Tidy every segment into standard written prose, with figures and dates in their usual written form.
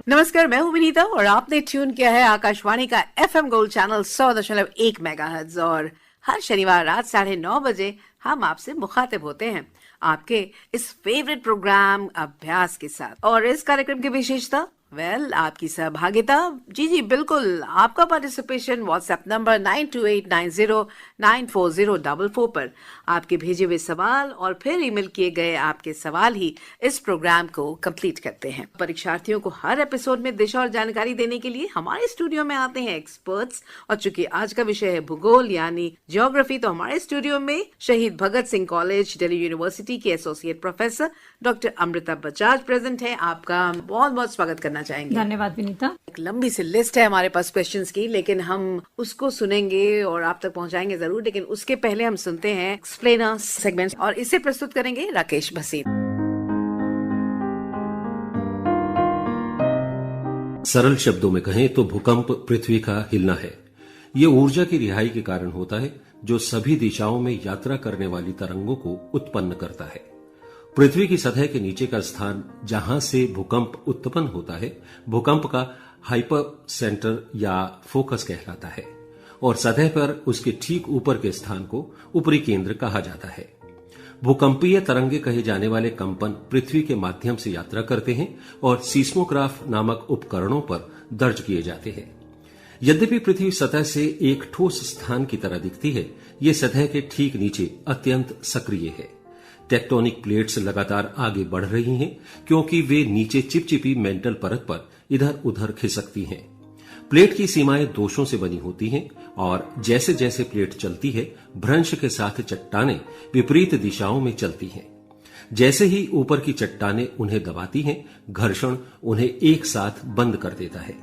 नमस्कार, मैं हूं विनीता और आपने ट्यून किया है आकाशवाणी का एफएम गोल्ड चैनल 100.1 मेगाहर्ट्ज। और हर शनिवार रात 9:30 बजे हम आपसे मुखातिब होते हैं आपके इस फेवरेट प्रोग्राम अभ्यास के साथ। और इस कार्यक्रम की विशेषता आपकी सहभागिता। जी बिल्कुल, आपका पार्टिसिपेशन व्हाट्सएप नंबर 9289094044 पर आपके भेजे हुए सवाल और फिर ईमेल किए गए आपके सवाल ही इस प्रोग्राम को कंप्लीट करते हैं। परीक्षार्थियों को हर एपिसोड में दिशा और जानकारी देने के लिए हमारे स्टूडियो में आते हैं एक्सपर्ट्स। और चूंकि आज का विषय है भूगोल यानी ज्योग्राफी, तो हमारे स्टूडियो में शहीद भगत सिंह कॉलेज दिल्ली यूनिवर्सिटी की associate professor doctor Amrita Bajaj present है। आपका बहुत बहुत स्वागत करना चाहेंगे। धन्यवाद विनीता। एक लंबी सी लिस्ट है हमारे पास क्वेश्चंस की, लेकिन हम उसको सुनेंगे और आप तक पहुंचाएंगे जरूर। लेकिन उसके पहले हम सुनते हैं एक्सप्लेनर सेगमेंट और इसे प्रस्तुत करेंगे राकेश भसीन। सरल शब्दों में कहें तो भूकंप पृथ्वी का हिलना है। ये ऊर्जा की रिहाई के कारण होता है जो सभी दिशाओं में यात्रा करने वाली तरंगों को उत्पन्न करता है। पृथ्वी की सतह के नीचे का स्थान जहां से भूकंप उत्पन्न होता है, भूकंप का हाइपर सेंटर या फोकस कहलाता है और सतह पर उसके ठीक ऊपर के स्थान को ऊपरी केंद्र कहा जाता है। भूकंपीय तरंगे कहे जाने वाले कंपन पृथ्वी के माध्यम से यात्रा करते हैं और सीस्मोग्राफ नामक उपकरणों पर दर्ज किए जाते हैं। यद्यपि पृथ्वी सतह से एक ठोस स्थान की तरह दिखती है, ये सतह के ठीक नीचे अत्यंत सक्रिय है। टेक्टोनिक प्लेट्स लगातार आगे बढ़ रही हैं क्योंकि वे नीचे चिपचिपी मेंटल परत पर इधर उधर खिसकती हैं। प्लेट की सीमाएं दोषों से बनी होती हैं और जैसे जैसे प्लेट चलती है, भ्रंश के साथ चट्टानें विपरीत दिशाओं में चलती हैं। जैसे ही ऊपर की चट्टानें उन्हें दबाती हैं, घर्षण उन्हें एक साथ बंद कर देता है।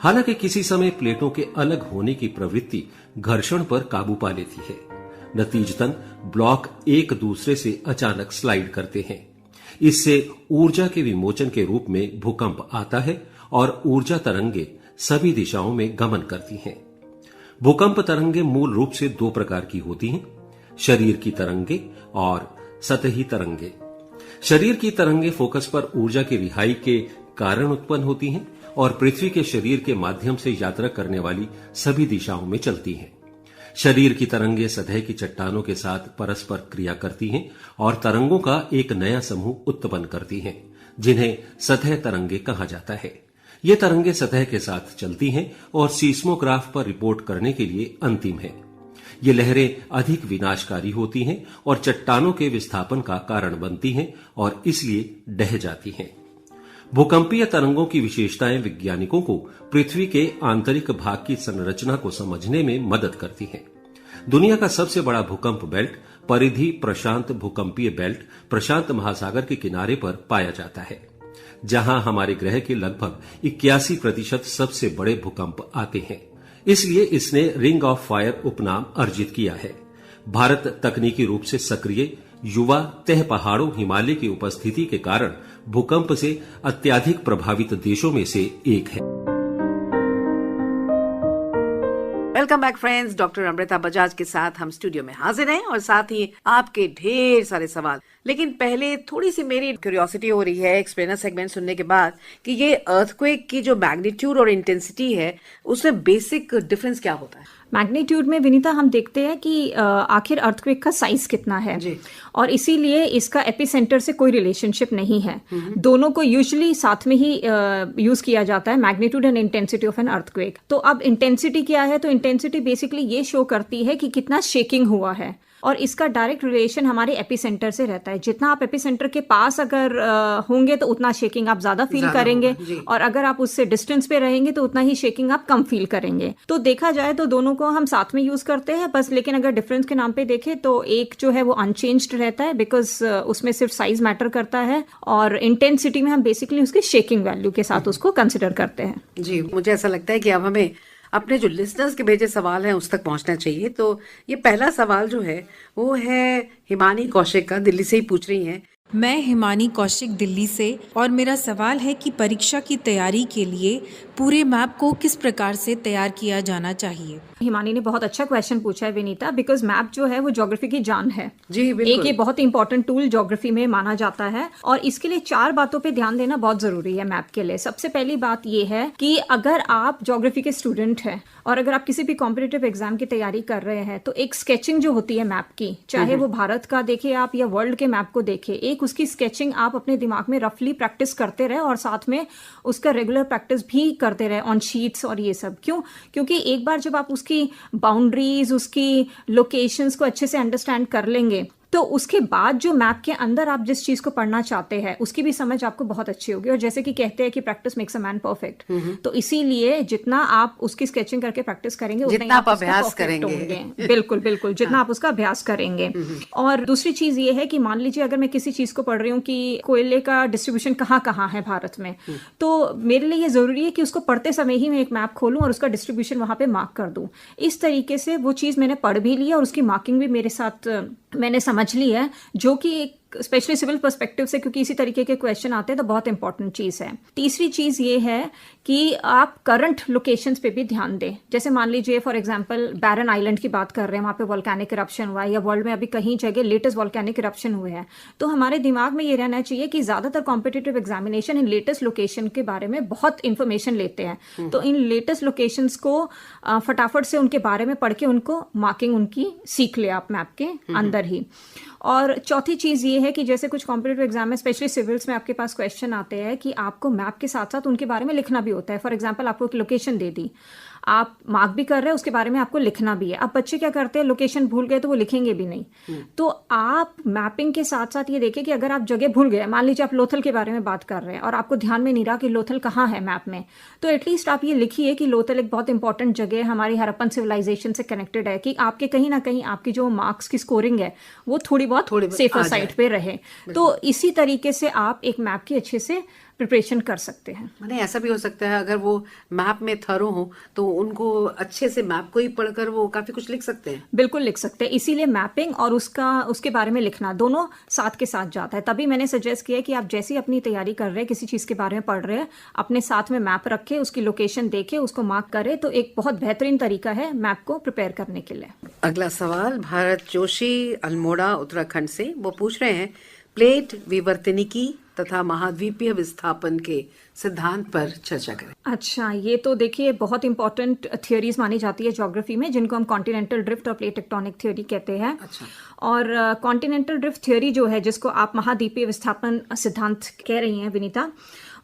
हालांकि किसी समय प्लेटों के अलग होने की प्रवृत्ति घर्षण पर काबू पा लेती है। नतीजतन ब्लॉक एक दूसरे से अचानक स्लाइड करते हैं। इससे ऊर्जा के विमोचन के रूप में भूकंप आता है और ऊर्जा तरंगे सभी दिशाओं में गमन करती हैं। भूकंप तरंगे मूल रूप से दो प्रकार की होती हैं, शरीर की तरंगे और सतही तरंगे। शरीर की तरंगे फोकस पर ऊर्जा की रिहाई के कारण उत्पन्न होती हैं और पृथ्वी के शरीर के माध्यम से यात्रा करने वाली सभी दिशाओं में चलती हैं। शरीर की तरंगे सतह की चट्टानों के साथ परस्पर क्रिया करती हैं और तरंगों का एक नया समूह उत्पन्न करती हैं, जिन्हें सतह तरंगे कहा जाता है। ये तरंगे सतह के साथ चलती हैं और सीस्मोग्राफ पर रिपोर्ट करने के लिए अंतिम है। ये लहरें अधिक विनाशकारी होती हैं और चट्टानों के विस्थापन का कारण बनती हैं और इसलिए ढह जाती हैं। भूकंपीय तरंगों की विशेषताएं वैज्ञानिकों को पृथ्वी के आंतरिक भाग की संरचना को समझने में मदद करती हैं। दुनिया का सबसे बड़ा भूकंप बेल्ट परिधि प्रशांत भूकंपीय बेल्ट प्रशांत महासागर के किनारे पर पाया जाता है, जहां हमारे ग्रह के लगभग 81% सबसे बड़े भूकंप आते हैं। इसलिए इसने रिंग ऑफ फायर उपनाम अर्जित किया है। भारत तकनीकी रूप से सक्रिय युवा तह पहाड़ों हिमालय की उपस्थिति के कारण भूकंप से अत्यधिक प्रभावित देशों में से एक है। Welcome back friends, doctor Amrita Bajaj के साथ हम स्टूडियो में हाजिर हैं और साथ ही आपके ढेर सारे सवाल। लेकिन पहले थोड़ी सी मेरी क्यूरियोसिटी हो रही है एक्सप्लेनर सेगमेंट सुनने के बाद कि ये अर्थक्वेक की जो मैग्नीट्यूड और इंटेंसिटी है, उसमें बेसिक डिफरेंस क्या होता है? मैग्नीट्यूड में विनीता हम देखते हैं कि आखिर अर्थक्वेक का साइज कितना है जी। और इसीलिए इसका एपिसेंटर से कोई रिलेशनशिप नहीं है। दोनों को यूजुअली साथ में ही यूज किया जाता है, magnitude and intensity of an earthquake. तो अब इंटेंसिटी क्या है? तो इंटेंसिटी बेसिकली ये शो करती है कि कितना शेकिंग हुआ है और इसका डायरेक्ट रिलेशन हमारे एपिसेंटर से रहता है। जितना आप एपिसेंटर के पास अगर होंगे तो उतना शेकिंग आप ज्यादा फील करेंगे और अगर आप उससे डिस्टेंस पे रहेंगे तो उतना ही शेकिंग आप कम फील करेंगे। तो देखा जाए तो दोनों को हम साथ में यूज करते हैं बस, लेकिन अगर डिफरेंस के नाम पे देखें तो एक जो है वो अनचेंज्ड रहता है बिकॉज उसमें सिर्फ साइज मैटर करता है और इंटेंसिटी में हम बेसिकली उसकी शेकिंग वैल्यू के साथ उसको कंसिडर करते हैं। जी, मुझे ऐसा लगता है कि अब हमें अपने जो लिसनर्स के भेजे सवाल हैं उस तक पहुंचना चाहिए। तो ये पहला सवाल जो है वो है हिमानी कौशिक का, दिल्ली से ही पूछ रही हैं मैं हिमानी कौशिक दिल्ली से, और मेरा सवाल है कि परीक्षा की तैयारी के लिए पूरे मैप को किस प्रकार से तैयार किया जाना चाहिए। हिमानी ने बहुत अच्छा क्वेश्चन पूछा है विनीता, बिकॉज मैप जो है वो ज्योग्राफी की जान है। जी बिल्कुल। एक ये बहुत इंपॉर्टेंट टूल ज्योग्राफी में माना जाता है, और इसके लिए 4 बातों पे ध्यान देना बहुत जरूरी है मैप के लिए। सबसे पहली बात ये है कि अगर आप ज्योग्राफी के स्टूडेंट हैं और अगर आप किसी भी कॉम्पिटिटिव एग्जाम की तैयारी कर रहे हैं, तो एक स्केचिंग जो होती है मैप की, चाहे वो भारत का देखे आप या वर्ल्ड के मैप को देखे, एक उसकी स्केचिंग आप अपने दिमाग में रफली प्रैक्टिस करते रहे और साथ में उसका रेगुलर प्रैक्टिस भी करते रहे ऑन शीट्स और ये सब। क्यों? क्योंकि एक बार जब आप उसकी बाउंड्रीज, उसकी लोकेशंस को अच्छे से अंडरस्टैंड कर लेंगे, तो उसके बाद जो मैप के अंदर आप जिस चीज को पढ़ना चाहते हैं उसकी भी समझ आपको बहुत अच्छी होगी। और जैसे कि कहते हैं कि practice makes a man perfect, तो इसीलिए जितना आप उसकी स्केचिंग करके प्रैक्टिस करेंगे, जितना आप अभ्यास करेंगे, बिल्कुल बिल्कुल, जितना आप उसका अभ्यास करेंगे। और दूसरी चीज ये है कि मान लीजिए अगर मैं किसी चीज को पढ़ रही हूँ कि कोयले का डिस्ट्रीब्यूशन कहाँ कहाँ है भारत में, तो मेरे लिए ये जरूरी है कि उसको पढ़ते समय ही मैं एक मैप खोलूं और उसका डिस्ट्रीब्यूशन वहां पे मार्क कर दूं। इस तरीके से वो चीज मैंने पढ़ भी ली और उसकी मार्किंग भी मेरे साथ मैंने समझ ली है, जो कि एक स्पेशली सिविल पर्सपेक्टिव से, क्योंकि इसी तरीके के क्वेश्चन आते हैं, तो बहुत इंपॉर्टेंट चीज है। तीसरी चीज ये है कि आप करंट लोकेशंस पे भी ध्यान दें। जैसे मान लीजिए फॉर एग्जांपल बैरन आइलैंड की बात कर रहे हैं, वहां पे वोल्केनिक इरप्शन हुआ है, या वर्ल्ड में अभी कहीं जगह लेटेस्ट वोल्केनिक इरप्शन हुए हैं, तो हमारे दिमाग में ये रहना चाहिए कि ज्यादातर competitive examination in latest location के बारे में बहुत इंफॉर्मेशन लेते हैं, तो इन लेटेस्ट लोकेशंस को फटाफट से उनके बारे में पढ़ के उनको मार्किंग उनकी सीख ले आप मैप के अंदर ही। और चौथी चीज ये है कि जैसे कुछ कॉम्पिटिटिव एग्जाम में, स्पेशली सिविल्स में, आपके पास क्वेश्चन आते हैं कि आपको मैप के साथ साथ उनके बारे में लिखना भी होता है। फॉर एग्जांपल आपको एक लोकेशन दे दी, आप मार्क भी कर रहे हैं, उसके बारे में आपको लिखना भी है। अब बच्चे क्या करते हैं, लोकेशन भूल गए तो वो लिखेंगे भी नहीं। तो आप मैपिंग के साथ साथ ये देखें कि अगर आप जगह भूल गए, मान लीजिए आप लोथल के बारे में बात कर रहे हैं और आपको ध्यान में नहीं रहा कि लोथल कहाँ है मैप में, तो एटलीस्ट आप ये लिखिए कि लोथल एक बहुत इंपॉर्टेंट जगह है, हमारी हड़प्पन सिविलाइजेशन से कनेक्टेड है, कि आपके कहीं ना कहीं आपकी जो मार्क्स की स्कोरिंग है वो थोड़ी बहुत सेफर साइड पे रहे। तो इसी तरीके से आप एक मैप की अच्छे से प्रिपरेशन कर सकते हैं। माने ऐसा भी हो सकता है अगर वो मैप में थरो हो तो उनको अच्छे से मैप को ही पढ़कर वो काफी कुछ लिख सकते हैं। बिल्कुल लिख सकते हैं, इसीलिए मैपिंग और उसके बारे में लिखना दोनों साथ के साथ जाता है। तभी मैंने सजेस्ट किया कि आप जैसे ही अपनी तैयारी कर रहे हैं, किसी चीज के बारे में पढ़ रहे हैं, अपने साथ में मैप रखे, उसकी लोकेशन देखे, उसको मार्क करे, तो एक बहुत बेहतरीन तरीका है मैप को प्रिपेयर करने के लिए। अगला सवाल भारत जोशी अल्मोड़ा उत्तराखंड से, वो पूछ रहे हैं प्लेट विवर्तनिकी तथा महाद्वीपीय विस्थापन के सिद्धांत पर चर्चा करें। अच्छा, ये तो देखिए बहुत इंपॉर्टेंट थियोरीज मानी जाती है ज्योग्राफी में, जिनको हम कॉन्टिनेंटल ड्रिफ्ट और प्लेट टेक्टोनिक थ्योरी कहते हैं। अच्छा। और कॉन्टिनेंटल ड्रिफ्ट थ्योरी जो है, जिसको आप महाद्वीपीय विस्थापन सिद्धांत कह रही हैं विनीता,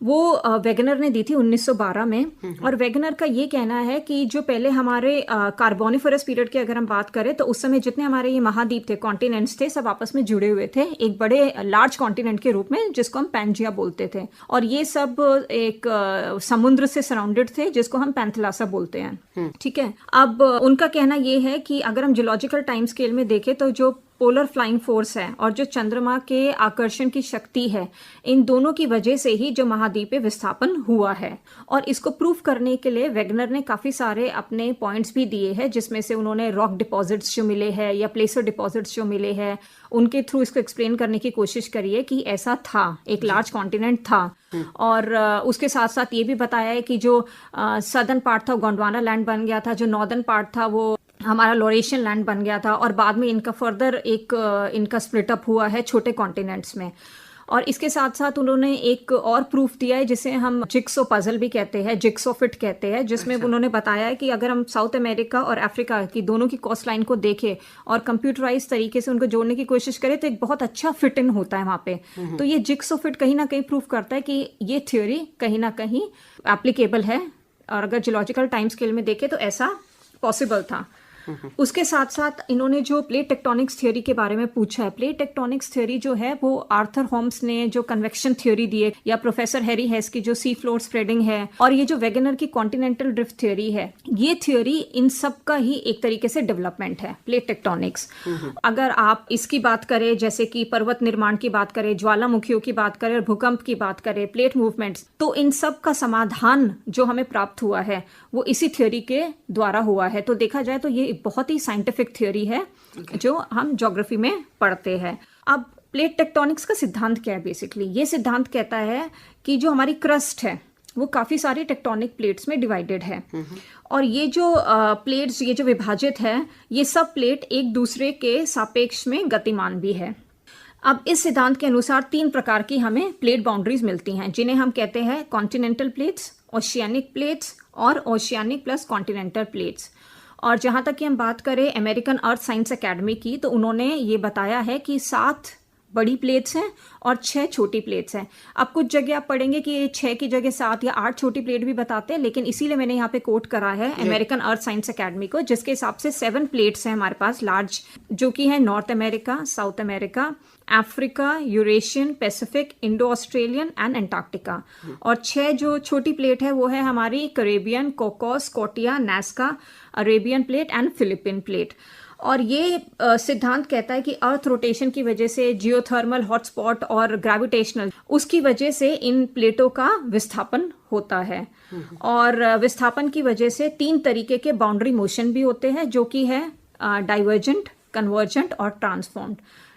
वो वेगनर ने दी थी 1912 में। और वेगनर का ये कहना है कि जो पहले हमारे कार्बोनिफरस पीरियड की अगर हम बात करें, तो उस समय जितने हमारे ये महाद्वीप थे, कॉन्टिनेंट्स थे, सब आपस में जुड़े हुए थे एक बड़े लार्ज कॉन्टिनेंट के रूप में, जिसको हम पैंजिया बोलते थे। और ये सब एक समुद्र से सराउंडेड थे, जिसको हम पैंथलासा बोलते हैं। ठीक है। अब उनका कहना ये है कि अगर हम जियोलॉजिकल टाइम स्केल में देखें, तो जो पोलर फ्लाइंग फोर्स है और जो चंद्रमा के आकर्षण की शक्ति है, इन दोनों की वजह से ही जो महाद्वीपीय विस्थापन हुआ है। और इसको प्रूफ करने के लिए वेगनर ने काफी सारे अपने पॉइंट्स भी दिए हैं, जिसमें से उन्होंने रॉक डिपॉजिट्स जो मिले हैं या प्लेसर डिपॉजिट्स जो मिले हैं, उनके थ्रू इसको एक्सप्लेन करने की कोशिश करी है कि ऐसा था, एक लार्ज कॉन्टिनेंट था। और उसके साथ साथ ये भी बताया है कि जो सदर्न पार्ट था गोंडवाना लैंड बन गया था, जो नॉर्दर्न पार्ट था वो हमारा लोरेशियन लैंड बन गया था, और बाद में इनका फर्दर इनका स्प्लिट अप हुआ है छोटे कॉन्टिनेंट्स में। और इसके साथ साथ उन्होंने एक और प्रूफ दिया है, जिसे हम जिक्सो पजल भी कहते हैं, जिक्सो फिट कहते हैं, जिसमें उन्होंने बताया है कि अगर हम साउथ अमेरिका और अफ्रीका की दोनों की कोस्ट लाइन को देखें और कंप्यूटराइज तरीके से उनको जोड़ने की कोशिश करें, तो एक बहुत अच्छा फिट इन होता है वहां पे। तो ये जिक्सो फिट कहीं ना कहीं प्रूफ करता है कि ये थ्योरी कहीं ना कहीं एप्लीकेबल है, और अगर जियोलॉजिकल टाइम स्केल में देखें तो ऐसा पॉसिबल था। उसके साथ साथ इन्होंने जो प्लेट टेक्टोनिक्स थ्योरी के बारे में पूछा है, प्लेट टेक्टोनिक्स थ्योरी जो है वो आर्थर होम्स ने जो कन्वेक्शन थ्योरी दी है, या प्रोफेसर हैरी हेस की जो सी फ्लोर स्प्रेडिंग है, और ये जो वेगनर की कॉन्टिनेंटल ड्रिफ्ट थ्योरी है, ये थ्योरी इन सब का ही एक तरीके से डेवलपमेंट है प्लेट टेक्टोनिक्स। अगर आप इसकी बात करें, जैसे कि पर्वत निर्माण की बात करें, ज्वालामुखियों की बात करें, और भूकंप की बात करें, प्लेट मूवमेंट्स, तो इन सब का समाधान जो हमें प्राप्त हुआ है वो इसी थ्योरी के द्वारा हुआ है। तो देखा जाए तो ये बहुत ही साइंटिफिक थ्योरी है जो हम ज्योग्राफी में पढ़ते हैं। अब प्लेट टेक्टोनिक्स का सिद्धांत क्या है बेसिकली? ये सिद्धांत कहता है कि जो हमारी क्रस्ट है वो काफ़ी सारी टेक्टोनिक प्लेट्स में डिवाइडेड है, और ये जो प्लेट्स, ये जो विभाजित है, ये सब प्लेट एक दूसरे के सापेक्ष में गतिमान भी है। अब इस सिद्धांत के अनुसार 3 प्रकार की हमें प्लेट बाउंड्रीज मिलती हैं, जिन्हें हम कहते हैं कॉन्टिनेंटल प्लेट्स, ओशियानिक प्लेट्स और ओशियानिक प्लस कॉन्टिनेंटल प्लेट्स। और जहाँ तक कि हम बात करें अमेरिकन अर्थ साइंस एकेडमी की, तो उन्होंने ये बताया है कि 7 बड़ी प्लेट्स हैं और 6 छोटी प्लेट्स हैं। अब कुछ जगह आप पढ़ेंगे कि 6 की जगह 7 या 8 छोटी प्लेट भी बताते हैं, लेकिन इसीलिए मैंने यहाँ पे कोट करा है अमेरिकन अर्थ साइंस एकेडमी को, जिसके हिसाब से 7 प्लेट्स हैं हमारे पास लार्ज, जो कि है north America, south America, Africa, Eurasian, Pacific, Indo Australian and Antarctica. और 6 जो छोटी प्लेट है वो है हमारी Caribbean, Cocos, Scotia, Nazca, Arabian plate and Philippine plate. और ये सिद्धांत कहता है कि अर्थ रोटेशन की वजह से, जियोथर्मल हॉटस्पॉट और ग्रेविटेशनल, उसकी वजह से इन प्लेटों का विस्थापन होता है। और विस्थापन की वजह से 3 तरीके के बाउंड्री मोशन भी होते हैं, जो कि है डाइवर्जेंट, कन्वर्जेंट और ट्रांसफॉर्म्ड।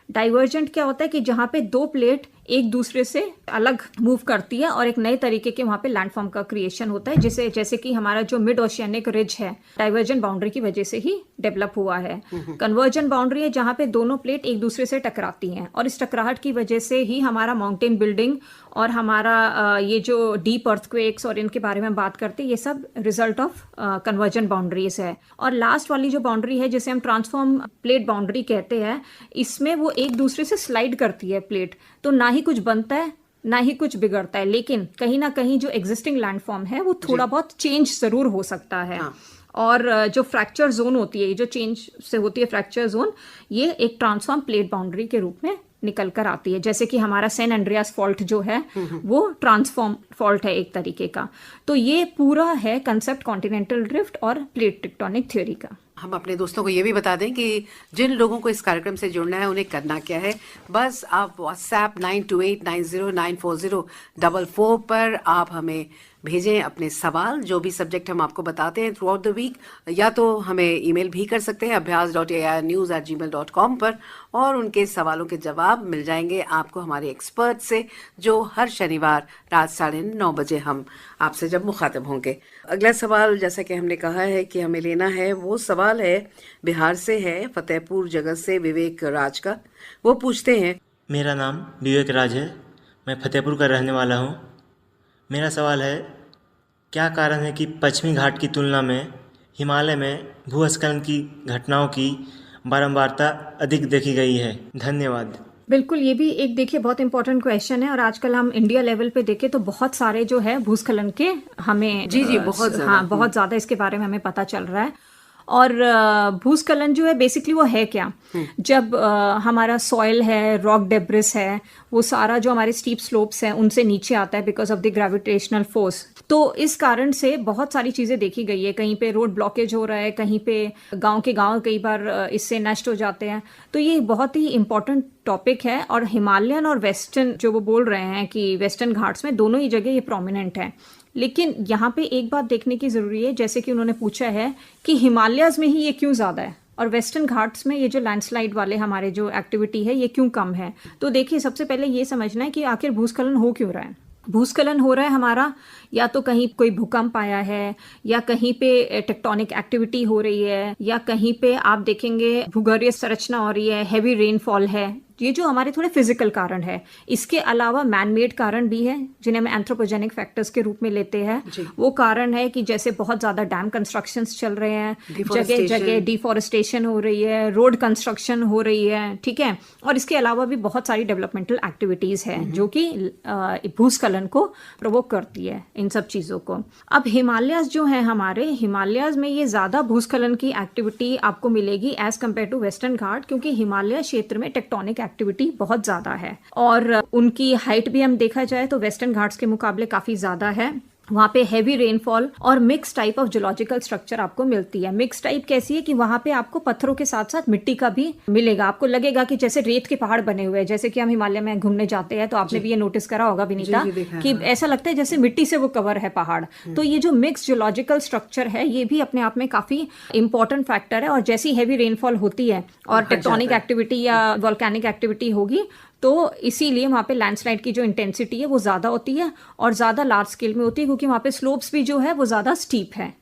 डाइवर्जेंट क्या होता है कि जहाँ पे 2 प्लेट एक दूसरे से अलग मूव करती है और एक नए तरीके के वहाँ पे लैंडफॉर्म का क्रिएशन होता है, जिसे जैसे कि हमारा जो मिड ओशियानिक रिज है डाइवर्जेंट बाउंड्री की वजह से ही डेवलप हुआ है। कन्वर्जेंट बाउंड्री है जहाँ पे दोनों प्लेट एक दूसरे से टकराती हैं, और इस टकराहट की वजह से ही हमारा माउंटेन बिल्डिंग और हमारा ये जो डीप अर्थक्वेक्स और इनके बारे में बात करते हैं, ये सब रिजल्ट ऑफ कन्वर्जेंट बाउंड्रीज है। और लास्ट वाली जो बाउंड्री है, जिसे हम ट्रांसफॉर्म प्लेट बाउंड्री कहते हैं, इसमें वो एक दूसरे से स्लाइड करती है प्लेट, तो ना ही कुछ बनता है ना ही कुछ बिगड़ता है, लेकिन कहीं ना कहीं जो एग्जिस्टिंग लैंडफॉर्म है वो थोड़ा बहुत चेंज जरूर हो सकता है। और जो फ्रैक्चर जोन होती है, जो चेंज से होती है फ्रैक्चर जोन, ये एक ट्रांसफॉर्म प्लेट बाउंड्री के रूप में निकल कर आती है। जैसे कि हमारा सैन एंड्रियास फॉल्ट जो है वो ट्रांसफॉर्म फॉल्ट है एक तरीके का। तो ये पूरा है कंसेप्ट कॉन्टिनेंटल ड्रिफ्ट और प्लेट टेक्टोनिक थ्योरी का। हम अपने दोस्तों को ये भी बता दें कि जिन लोगों को इस कार्यक्रम से जुड़ना है उन्हें करना क्या है। बस आप व्हाट्सएप 9289094044 पर आप हमें भेजें अपने सवाल, जो भी सब्जेक्ट हम आपको बताते हैं थ्रू आउट द वीक, या तो हमें ईमेल भी कर सकते हैं abhyas.airnews@gmail.com पर, और उनके सवालों के जवाब मिल जाएंगे आपको हमारे एक्सपर्ट से, जो हर शनिवार रात 9:30 बजे हम आपसे जब मुखातिब होंगे। अगला सवाल, जैसा कि हमने कहा है कि हमें लेना है, वो सवाल है बिहार से है, फतेहपुर जगत से विवेक राज का। वो पूछते हैं, मेरा नाम विवेक राज है, मैं फतेहपुर का रहने वाला हूँ। मेरा सवाल है, क्या कारण है कि पश्चिमी घाट की तुलना में हिमालय में भूस्खलन की घटनाओं की बारंबारता अधिक देखी गई है? धन्यवाद। बिल्कुल, ये भी एक देखिए बहुत इंपॉर्टेंट क्वेश्चन है, और आजकल हम इंडिया लेवल पे देखें तो बहुत सारे जो है भूस्खलन के हमें बहुत ज़्यादा इसके बारे में हमें पता चल रहा है। और भूस्खलन जो है बेसिकली वो है क्या, जब हमारा सॉइल है, रॉक डेब्रिस है, वो सारा जो हमारे स्टीप स्लोप्स हैं उनसे नीचे आता है because of the gravitational force. तो इस कारण से बहुत सारी चीज़ें देखी गई है, कहीं पे रोड ब्लॉकेज हो रहा है, कहीं पे गांव के गांव कई बार इससे नष्ट हो जाते हैं। तो ये बहुत ही इंपॉर्टेंट टॉपिक है, और हिमालयन और वेस्टर्न जो वो बोल रहे हैं कि वेस्टर्न घाट्स में दोनों ही जगह ये प्रोमिनेंट है। लेकिन यहाँ पे एक बात देखने की ज़रूरी है, जैसे कि उन्होंने पूछा है कि हिमालयाज़ में ही ये क्यों ज़्यादा है और वेस्टर्न घाट्स में ये जो लैंडस्लाइड वाले हमारे जो एक्टिविटी है ये क्यों कम है। तो देखिए, सबसे पहले ये समझना है कि आखिर भूस्खलन हो क्यों रहा है। भूस्खलन हो रहा है हमारा, या तो कहीं कोई भूकंप आया है, या कहीं पे टेक्टोनिक एक्टिविटी हो रही है, या कहीं पे आप देखेंगे भूगर्भीय संरचना हो रही है, हैवी रेनफॉल है। ये जो हमारे थोड़े फिजिकल कारण है। इसके अलावा मैनमेड कारण भी है, जिन्हें हम एंथ्रोपोजेनिक फैक्टर्स के रूप में लेते हैं। वो कारण है कि जैसे बहुत ज्यादा डैम कंस्ट्रक्शंस चल रहे हैं, जगह जगह डिफॉरेस्टेशन हो रही है, रोड कंस्ट्रक्शन हो रही है, ठीक है। और इसके अलावा भी बहुत सारी डेवलपमेंटल एक्टिविटीज है जो कि भूस्खलन को प्रोवोक करती है, इन सब चीजों को। अब हिमालयाज जो है हमारे, हिमालयाज में ये ज्यादा भूस्खलन की एक्टिविटी आपको मिलेगी एज कम्पेयर टू वेस्टर्न घाट, क्योंकि हिमालय क्षेत्र में टेक्टोनिक एक्टिविटी बहुत ज्यादा है, और उनकी हाइट भी हम देखा जाए तो वेस्टर्न घाट्स के मुकाबले काफी ज्यादा है। वहाँ पे हैवी रेनफॉल और mix type of geological structure आपको मिलती है। मिक्स टाइप कैसी है कि वहाँ पे आपको पत्थरों के साथ साथ मिट्टी का भी मिलेगा। आपको लगेगा कि जैसे रेत के पहाड़ बने हुए हैं, जैसे कि हम हिमालय में घूमने जाते हैं तो आपने भी ये नोटिस करा होगा विनीता, कि ऐसा लगता है जैसे मिट्टी से वो कवर है पहाड़। तो ये जो मिक्स जियोलॉजिकल स्ट्रक्चर है ये भी अपने आप में काफी इंपॉर्टेंट फैक्टर है। और जैसी हैवी रेनफॉल होती है और टेक्टोनिक एक्टिविटी या वोल्केनिक एक्टिविटी होगी तो इसीलिए वहाँ पे लैंडस्लाइड की जो इंटेंसिटी है वो ज़्यादा होती है और ज़्यादा लार्ज स्केल में होती है, क्योंकि वहाँ पे स्लोप्स भी जो है वो ज़्यादा स्टीप है।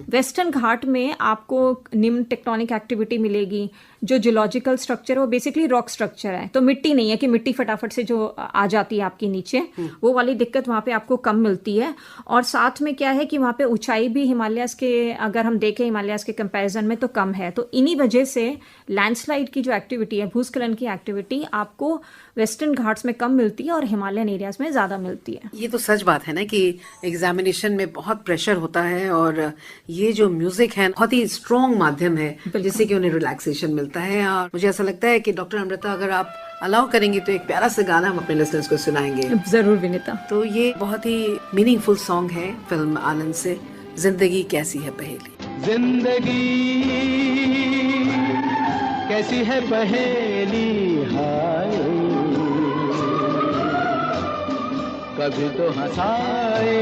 वेस्टर्न घाट में आपको निम्न टेक्टोनिक एक्टिविटी मिलेगी। जो जियोलॉजिकल स्ट्रक्चर है वो बेसिकली रॉक स्ट्रक्चर है, तो मिट्टी नहीं है कि मिट्टी फटाफट से जो आ जाती है आपके नीचे, वो वाली दिक्कत वहाँ पे आपको कम मिलती है। और साथ में क्या है कि वहाँ पे ऊंचाई भी हिमालयाज के, अगर हम देखें हिमालयाज के कंपैरिजन में, तो कम है। तो इन्हीं वजह से लैंडस्लाइड की जो एक्टिविटी है, भूस्खलन की एक्टिविटी, आपको वेस्टर्न घाट्स में कम मिलती है और हिमालयन एरियाज में ज़्यादा मिलती है। ये तो सच बात है ना कि एग्जामिनेशन में बहुत प्रेशर होता है, और ये जो म्यूजिक है बहुत ही स्ट्रॉन्ग माध्यम है जिससे कि उन्हें रिलैक्सेशन मिलता है। और मुझे ऐसा लगता है कि डॉक्टर अमृता, अगर आप अलाउ करेंगी तो एक प्यारा सा गाना हम अपने लिसनर्स को सुनाएंगे। जरूर विनीता। तो ये बहुत ही मीनिंगफुल सॉन्ग है फिल्म आनंद से, जिंदगी कैसी है पहेली। जिंदगी कैसी है पहेली, हाय कभी तो हंसाए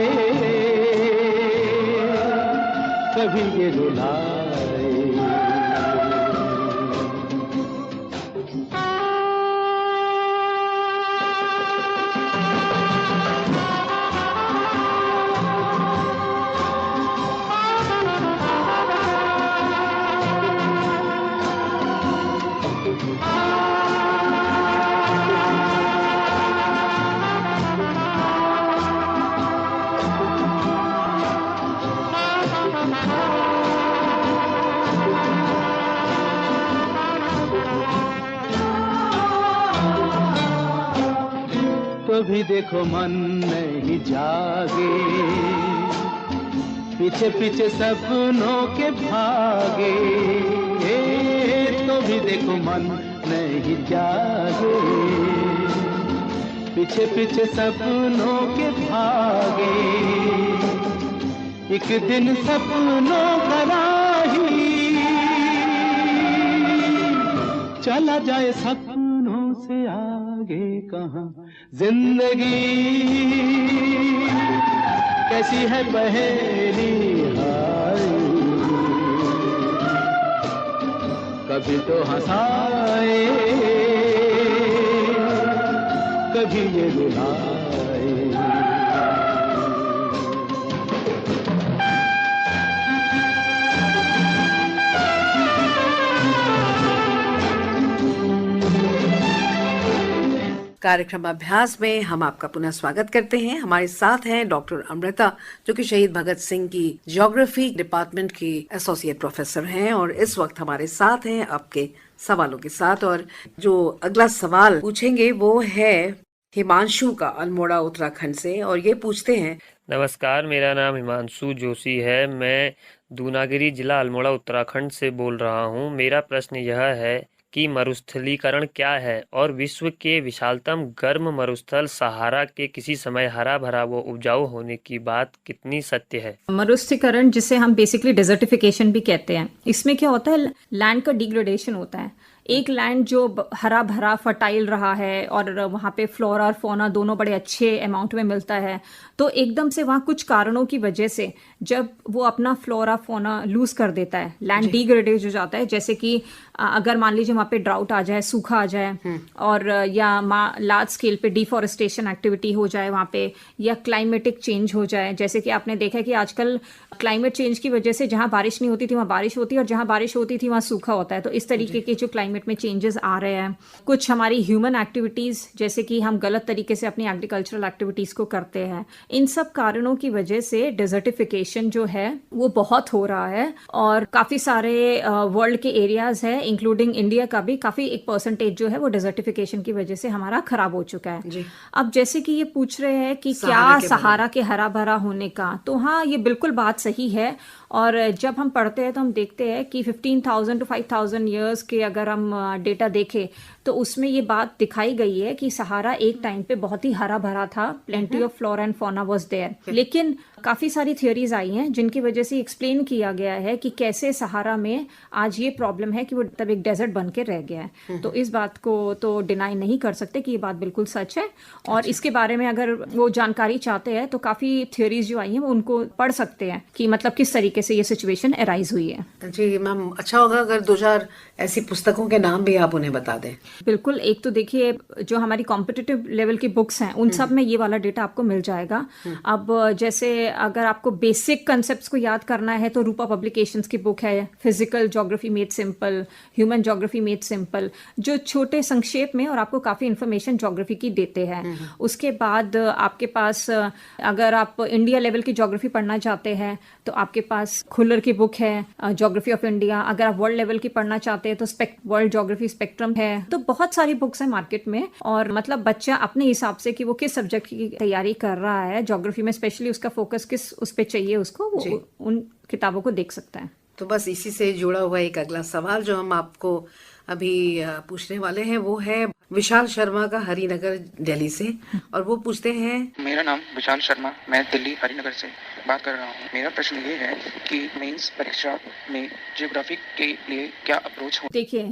कभी ये रुलाए। कभी देखो मन नहीं जागे, पीछे पीछे सपनों के भागे। तो भी देखो मन नहीं जागे, पीछे पीछे सपनों के भागे। एक दिन सपनों का राही चला जाए सपनों से आगे कहाँ। जिंदगी कैसी है पहेली, हाय कभी तो हंसाए कभी ये रुलाए। कार्यक्रम अभ्यास में हम आपका पुनः स्वागत करते हैं। हमारे साथ हैं डॉक्टर अमृता, जो कि शहीद भगत सिंह की ज्योग्राफी डिपार्टमेंट की एसोसिएट प्रोफेसर हैं, और इस वक्त हमारे साथ हैं आपके सवालों के साथ। और जो अगला सवाल पूछेंगे वो है हिमांशु का, अल्मोड़ा उत्तराखंड से, और ये पूछते हैं। नमस्कार, मेरा नाम हिमांशु जोशी है। मैं दूनागिरी जिला अल्मोड़ा उत्तराखंड से बोल रहा हूँ। मेरा प्रश्न यह है कि मरुस्थलीकरण क्या है और विश्व के विशालतम गर्म मरुस्थल सहारा के किसी समय हरा भरा व उपजाऊ होने की बात कितनी सत्य है। मरुस्थलीकरण, जिसे हम बेसिकली डेजर्टिफिकेशन भी कहते हैं, इसमें क्या होता है, लैंड का डिग्रेडेशन होता है। एक लैंड जो हरा भरा फर्टाइल रहा है और वहाँ पे फ्लोरा और फौना दोनों बड़े अच्छे अमाउंट में मिलता है, तो एकदम से वहाँ कुछ कारणों की वजह से जब वो अपना फ्लोरा फौना लूज कर देता है, लैंड डिग्रेडेड हो जाता है। जैसे कि अगर मान लीजिए वहाँ पे ड्राउट आ जाए, सूखा आ जाए, और या लार्ज स्केल पे डिफॉरेस्टेशन एक्टिविटी हो जाए वहाँ पे, या क्लाइमेटिक चेंज हो जाए। जैसे कि आपने देखा कि आजकल क्लाइमेट चेंज की वजह से जहाँ बारिश नहीं होती थी वहाँ बारिश होती है, और जहाँ बारिश होती थी वहाँ सूखा होता है। तो इस तरीके के जो क्लाइमेट में चेंजेस आ रहे हैं, कुछ हमारी ह्यूमन एक्टिविटीज, जैसे कि हम गलत तरीके से अपनी एग्रीकल्चरल एक्टिविटीज को करते हैं, इन सब कारणों की वजह से डेजर्टिफिकेशन जो है वो बहुत हो रहा है। और काफी सारे वर्ल्ड के एरियाज है, इंक्लूडिंग इंडिया का भी काफी एक परसेंटेज जो है वो डेजर्टिफिकेशन की वजह से हमारा खराब हो चुका है। अब जैसे कि ये पूछ रहे हैं कि क्या सहारा के हरा भरा होने का, तो हाँ, ये बिल्कुल बात सही है। और जब हम पढ़ते हैं तो हम देखते हैं कि 15,000 to 5,000 ईयर्स के अगर हम डेटा देखें तो उसमें ये बात दिखाई गई है कि सहारा एक टाइम पे बहुत ही हरा भरा था, plenty of flora and fauna was there. लेकिन काफी सारी थियोरीज आई हैं जिनकी वजह से एक्सप्लेन किया गया है कि कैसे सहारा में आज ये प्रॉब्लम है कि वो तब एक डेजर्ट बन के रह गया है। तो इस बात को तो डिनाई नहीं कर सकते कि ये बात बिल्कुल सच है। और इसके बारे में अगर वो जानकारी चाहते हैं तो काफी थियोरीज जो आई हैं वो उनको पढ़ सकते हैं कि मतलब किस तरीके से ये सिचुएशन अराइज हुई है। जी मैम, अच्छा होगा अगर 2-4 ऐसी पुस्तकों के नाम भी आप उन्हें बता दें। बिल्कुल, एक तो देखिए जो हमारी कॉम्पिटिटिव लेवल की बुक्स हैं उन सब में ये वाला डेटा आपको मिल जाएगा। अब जैसे अगर आपको बेसिक कंसेप्ट्स को याद करना है तो रूपा पब्लिकेशंस की बुक है physical geography made simple, human geography made simple, जो छोटे संक्षेप में और आपको काफी इंफॉर्मेशन ज्योग्राफी की देते हैं। उसके बाद आपके पास अगर आप इंडिया लेवल की ज्योग्राफी पढ़ना चाहते हैं तो आपके पास खुल्लर की बुक है ज्योग्राफी ऑफ इंडिया। अगर आप वर्ल्ड लेवल की पढ़ना चाहते हैं तो वर्ल्ड ज्योग्राफी स्पेक्ट्रम है। तो बहुत सारी बुक्स हैं मार्केट में, और मतलब बच्चा अपने हिसाब से कि वो किस सब्जेक्ट की तैयारी कर रहा है ज्योग्राफी में, स्पेशली उसका फोकस किस उस पे चाहिए उसको, वो उन किताबों को देख सकता है। तो बस इसी से जुड़ा हुआ एक अगला सवाल जो हम आपको अभी पूछने वाले हैं वो है विशाल शर्मा का हरिनगर दिल्ली से, और वो पूछते हैं, मेरा नाम विशाल शर्मा, मैं दिल्ली हरिनगर से बात कर रहा हूँ। मेरा प्रश्न ये है कि मेंस परीक्षा में ज्योग्राफी के लिए क्या अप्रोच हो। देखिए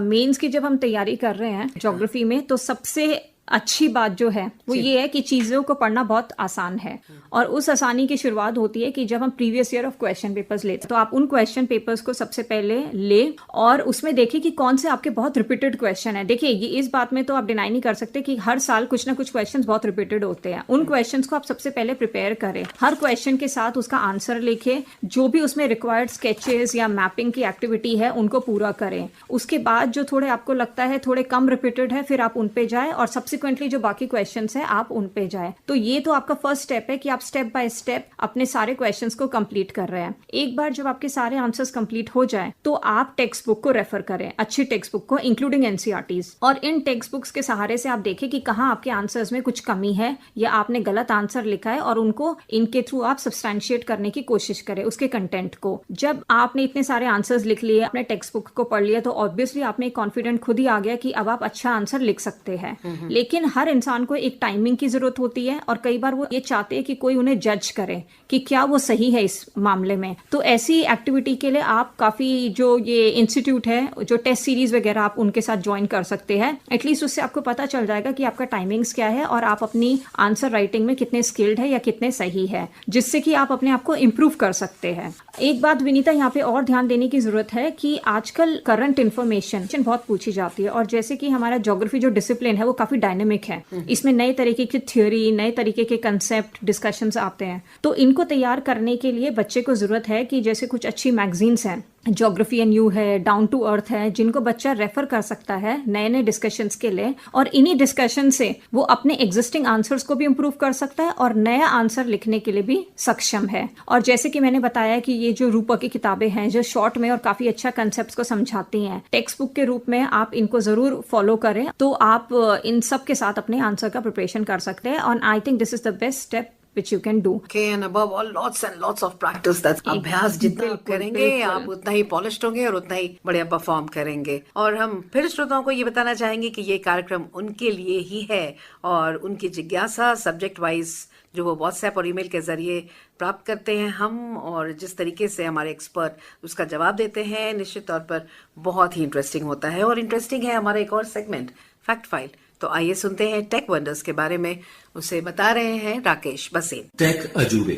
मेंस की जब हम तैयारी कर रहे हैं ज्योग्राफी में तो सबसे अच्छी बात जो है वो ये है कि चीजों को पढ़ना बहुत आसान है, और उस आसानी की शुरुआत होती है कि जब हम previous year of question papers लेते हैं तो आप उन क्वेश्चन पेपर्स को सबसे पहले ले और उसमें देखिए कि कौन से आपके बहुत रिपीटेड क्वेश्चन है। देखिए ये इस बात में तो आप डिनाई नहीं कर सकते कि हर साल कुछ ना कुछ क्वेश्चन बहुत रिपीटेड होते हैं। उन क्वेश्चन को आप सबसे पहले प्रिपेयर करें, हर क्वेश्चन के साथ उसका आंसर लिखे, जो भी उसमें रिक्वायर्ड स्केचेस या मैपिंग की एक्टिविटी है उनको पूरा करें। उसके बाद जो थोड़े आपको लगता है थोड़े कम रिपीटेड है फिर आप उन पे जाए, और सब्सिक्वेंटली जो बाकी क्वेश्चंस हैं आप उन पे जाए। तो ये तो आपका फर्स्ट स्टेप है कि आप स्टेप बाय स्टेप अपने सारे क्वेश्चंस को कंप्लीट कर रहे हैं। एक बार जब आपके सारे आंसर्स कंप्लीट हो जाए तो आप टेक्स्ट बुक को रेफर करें, अच्छी टेक्स्ट बुक को इंक्लूडिंग एनसीईआरटीज, और इन टेक्स्ट बुक्स के सहारे से आप देखें कि कहाँ आपके आंसर्स में कुछ कमी है या आपने गलत आंसर लिखा है, और उनको इनके थ्रू आप सब्सटैंशिएट करने की कोशिश करें उसके कंटेंट को। जब आपने इतने सारे आंसर्स लिख लिए, अपने टेक्स्ट बुक को पढ़ लिया, तो ऑब्वियसली आप में कॉन्फिडेंट खुद ही आ गया कि अब आप अच्छा आंसर लिख सकते हैं। लेकिन हर इंसान को एक टाइमिंग की जरूरत होती है, और कई बार वो ये चाहते हैं कि कोई उन्हें जज करे कि क्या वो सही है इस मामले में। तो ऐसी एक्टिविटी के लिए आप काफी जो ये इंस्टीट्यूट है, जो टेस्ट सीरीज वगैरह आप उनके साथ ज्वाइन कर सकते हैं। एटलीस्ट उससे आपको पता चल जाएगा कि आपका टाइमिंग्स क्या है और आप अपनी आंसर राइटिंग में कितने स्किल्ड है या कितने सही है, जिससे कि आप अपने आप को इम्प्रूव कर सकते हैं। एक बात विनीता यहाँ पे और ध्यान देने की जरूरत है कि आजकल करंट इन्फॉर्मेशन बहुत पूछी जाती है, और जैसे कि हमारा ज्योग्राफी जो डिसिप्लिन है वो काफी डायनेमिक है। इसमें नए तरीके की थ्योरी, नए तरीके के कंसेप्ट, डिस्कशंस आते हैं। तो इनको तैयार करने के लिए बच्चे को जरूरत है कि जैसे कुछ अच्छी मैगजीन्स हैं, ज्योग्राफी एंड यू है, डाउन टू अर्थ है, जिनको बच्चा रेफर कर सकता है नए नए डिस्कशंस के लिए, और इन्हीं डिस्कशन से वो अपने एग्जिस्टिंग आंसर्स को भी इंप्रूव कर सकता है और नया आंसर लिखने के लिए भी सक्षम है। और जैसे कि मैंने बताया कि ये जो रूपा की किताबें हैं जो शॉर्ट में और काफी अच्छा कंसेप्ट को समझाती हैं, टेक्स्ट बुक के रूप में आप इनको जरूर फॉलो करें, तो आप इन सब के साथ अपने आंसर का प्रिपरेशन कर सकते हैं। और I think this is the best step which you can do. Okay, and above all, lots and lots of practice. That's अभ्यास जितना आप करेंगे आप उतना ही पॉलिश्ड होंगे और उतना ही बढ़िया परफॉर्म करेंगे। और हम फिर श्रोताओं को ये बताना चाहेंगे कि ये कार्यक्रम उनके लिए ही है, और उनकी जिज्ञासा सब्जेक्ट वाइज जो वो व्हाट्सएप और ईमेल के जरिए प्राप्त करते हैं हम, और जिस तरीके से हमारे एक्सपर्ट उसका जवाब देते हैं, निश्चित तौर पर बहुत ही इंटरेस्टिंग होता है। और इंटरेस्टिंग है हमारा एक और सेगमेंट फैक्ट फाइल। तो आइए सुनते हैं टेक वंडर्स के बारे में, उसे बता रहे हैं राकेश बसेन। टेक अजूबे।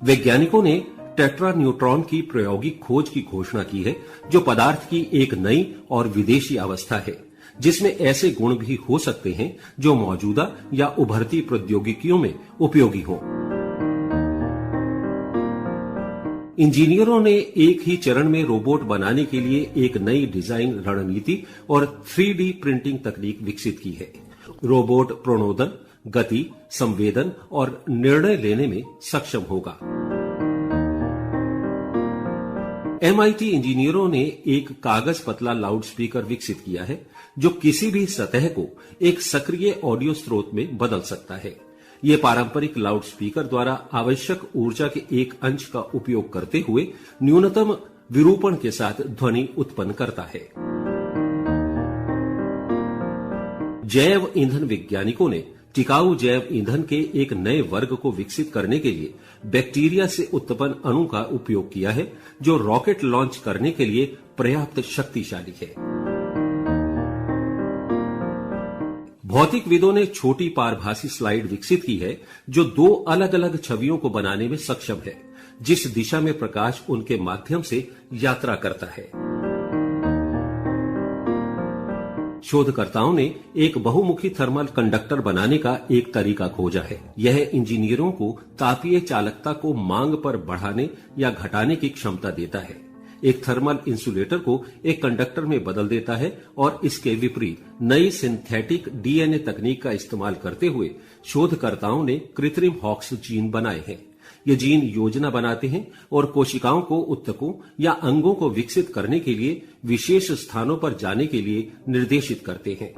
वैज्ञानिकों ने टेट्रा न्यूट्रॉन की प्रायोगिक खोज की घोषणा की है, जो पदार्थ की एक नई और विदेशी अवस्था है जिसमें ऐसे गुण भी हो सकते हैं जो मौजूदा या उभरती प्रौद्योगिकियों में उपयोगी हों। इंजीनियरों ने एक ही चरण में रोबोट बनाने के लिए एक नई डिजाइन रणनीति और 3D प्रिंटिंग तकनीक विकसित की है। रोबोट प्रणोदन, गति, संवेदन और निर्णय लेने में सक्षम होगा। MIT इंजीनियरों ने एक कागज पतला लाउडस्पीकर विकसित किया है जो किसी भी सतह को एक सक्रिय ऑडियो स्रोत में बदल सकता है। ये पारंपरिक लाउडस्पीकर द्वारा आवश्यक ऊर्जा के एक अंश का उपयोग करते हुए न्यूनतम विरूपण के साथ ध्वनि उत्पन्न करता है। जैव ईंधन वैज्ञानिकों ने टिकाऊ जैव ईंधन के एक नए वर्ग को विकसित करने के लिए बैक्टीरिया से उत्पन्न अणु का उपयोग किया है, जो रॉकेट लॉन्च करने के लिए पर्याप्त शक्तिशाली है। भौतिकविदों ने छोटी पारभासी स्लाइड विकसित की है जो 2 अलग अलग छवियों को बनाने में सक्षम है, जिस दिशा में प्रकाश उनके माध्यम से यात्रा करता है। शोधकर्ताओं ने एक बहुमुखी थर्मल कंडक्टर बनाने का एक तरीका खोजा है। यह इंजीनियरों को तापीय चालकता को मांग पर बढ़ाने या घटाने की क्षमता देता है। एक थर्मल इंसुलेटर को एक कंडक्टर में बदल देता है और इसके विपरीत नई सिंथेटिक डीएनए तकनीक का इस्तेमाल करते हुए शोधकर्ताओं ने कृत्रिम हॉक्स जीन बनाए हैं। ये जीन योजना बनाते हैं और कोशिकाओं को ऊतकों या अंगों को विकसित करने के लिए विशेष स्थानों पर जाने के लिए निर्देशित करते हैं।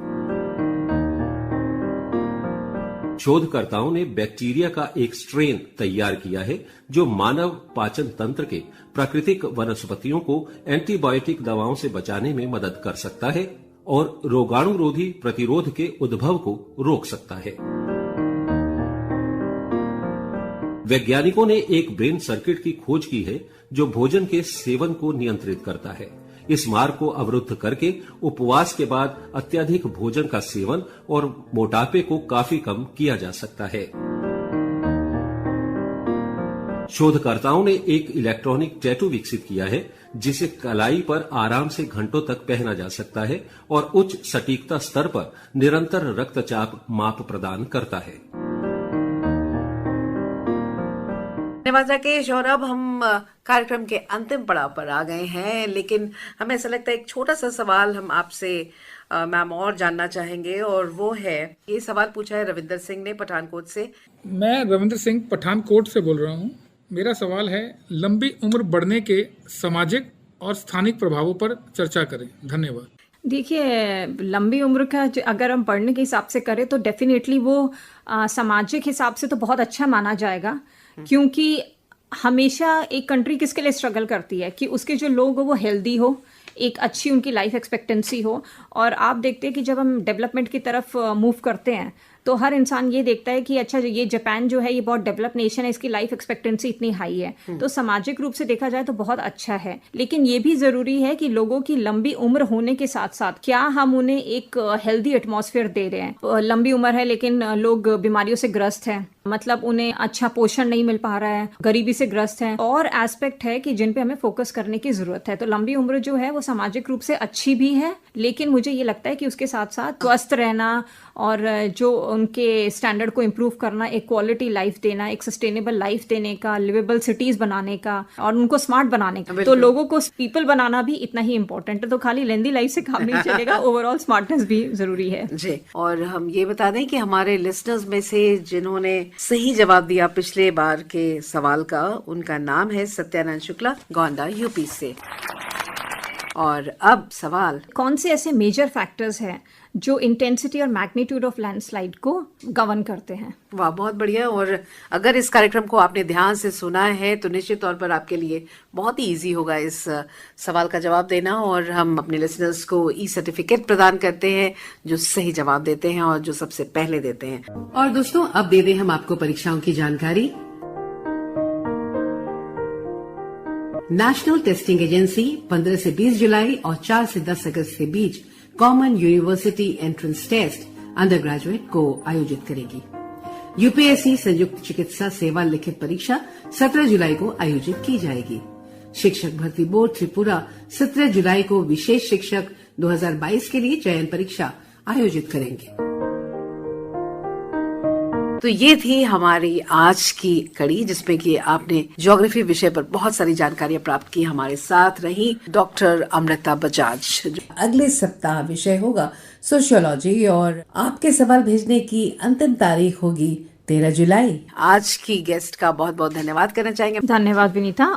शोधकर्ताओं ने बैक्टीरिया का एक स्ट्रेन तैयार किया है जो मानव पाचन तंत्र के प्राकृतिक वनस्पतियों को एंटीबायोटिक दवाओं से बचाने में मदद कर सकता है और रोगाणुरोधी प्रतिरोध के उद्भव को रोक सकता है। वैज्ञानिकों ने एक ब्रेन सर्किट की खोज की है जो भोजन के सेवन को नियंत्रित करता है। इस मार्ग को अवरुद्ध करके उपवास के बाद अत्यधिक भोजन का सेवन और मोटापे को काफी कम किया जा सकता है। शोधकर्ताओं ने एक इलेक्ट्रॉनिक टैटू विकसित किया है जिसे कलाई पर आराम से घंटों तक पहना जा सकता है और उच्च सटीकता स्तर पर निरंतर रक्तचाप माप प्रदान करता है। धन्यवाद राकेश। और अब हम कार्यक्रम के अंतिम पड़ाव पर आ गए हैं, लेकिन हमें ऐसा लगता है एक छोटा सा सवाल हम आपसे मैम और जानना चाहेंगे, और वो है, ये सवाल पूछा है रविंदर सिंह ने पठानकोट से। मैं रविंदर सिंह पठानकोट से बोल रहा हूँ। मेरा सवाल है, लंबी उम्र बढ़ने के सामाजिक और स्थानिक प्रभावों पर चर्चा करें। धन्यवाद। देखिए, लंबी उम्र का अगर हम बढ़ने के हिसाब से करें तो डेफिनेटली वो सामाजिक हिसाब से तो बहुत अच्छा माना जाएगा, क्योंकि हमेशा एक कंट्री किसके लिए स्ट्रगल करती है कि उसके जो लोग हो वो हेल्दी हो, एक अच्छी उनकी लाइफ एक्सपेक्टेंसी हो। और आप देखते हैं कि जब हम डेवलपमेंट की तरफ मूव करते हैं तो हर इंसान ये देखता है कि अच्छा, ये जापान जो है ये बहुत डेवलप नेशन है, इसकी लाइफ एक्सपेक्टेंसी इतनी हाई है, तो सामाजिक रूप से देखा जाए तो बहुत अच्छा है। लेकिन ये भी ज़रूरी है कि लोगों की लंबी उम्र होने के साथ साथ क्या हम उन्हें एक हेल्दी एटमॉस्फेयर दे रहे हैं। लंबी उम्र है लेकिन लोग बीमारियों से ग्रस्त हैं, मतलब उन्हें अच्छा पोषण नहीं मिल पा रहा है, गरीबी से ग्रस्त हैं, और एस्पेक्ट है कि जिन पे हमें फोकस करने की जरूरत है। तो लंबी उम्र जो है वो सामाजिक रूप से अच्छी भी है, लेकिन मुझे ये लगता है कि उसके साथ साथ स्वस्थ रहना और जो उनके स्टैंडर्ड को इम्प्रूव करना, एक क्वालिटी लाइफ देना, एक सस्टेनेबल लाइफ देने का, लिवेबल सिटीज बनाने का और उनको स्मार्ट बनाने का, तो लोगों को पीपल बनाना भी इतना ही इम्पोर्टेंट है। तो खाली लेंदी लाइफ से काम नहीं चलेगा, ओवरऑल स्मार्टनेस भी जरूरी है जी। और हम ये बता दें कि हमारे लिसनर्स में से जिन्होंने सही जवाब दिया पिछले बार के सवाल का, उनका नाम है सत्यानंद शुक्ला, गोंडा, यूपी से। और अब सवाल, कौन से ऐसे मेजर फैक्टर्स हैं जो इंटेंसिटी और मैग्नीट्यूड ऑफ लैंडस्लाइड को गवर्न करते हैं? वाह, बहुत बढ़िया। और अगर इस कार्यक्रम को आपने ध्यान से सुना है तो निश्चित तौर पर आपके लिए बहुत ही इजी होगा इस सवाल का जवाब देना। और हम अपने लिसनर्स को ई सर्टिफिकेट प्रदान करते हैं जो सही जवाब देते हैं और जो सबसे पहले देते हैं। और दोस्तों, अब दे दें हम आपको परीक्षाओं की जानकारी। नेशनल टेस्टिंग एजेंसी 15 से 20 जुलाई और 4 से 10 अगस्त के बीच common university entrance test under graduate को आयोजित करेगी। यूपीएससी संयुक्त चिकित्सा सेवा लिखित परीक्षा 17 जुलाई को आयोजित की जाएगी। शिक्षक भर्ती बोर्ड त्रिपुरा 17 जुलाई को विशेष शिक्षक 2022 के लिए चयन परीक्षा आयोजित करेंगे। तो ये थी हमारी आज की कड़ी, जिसमें कि आपने ज्योग्राफी विषय पर बहुत सारी जानकारियां प्राप्त की। हमारे साथ रही डॉक्टर अमृता बजाज। अगले सप्ताह विषय होगा सोशियोलॉजी और आपके सवाल भेजने की अंतिम तारीख होगी 13 जुलाई। आज की गेस्ट का बहुत बहुत धन्यवाद करना चाहेंगे। धन्यवाद विनीता।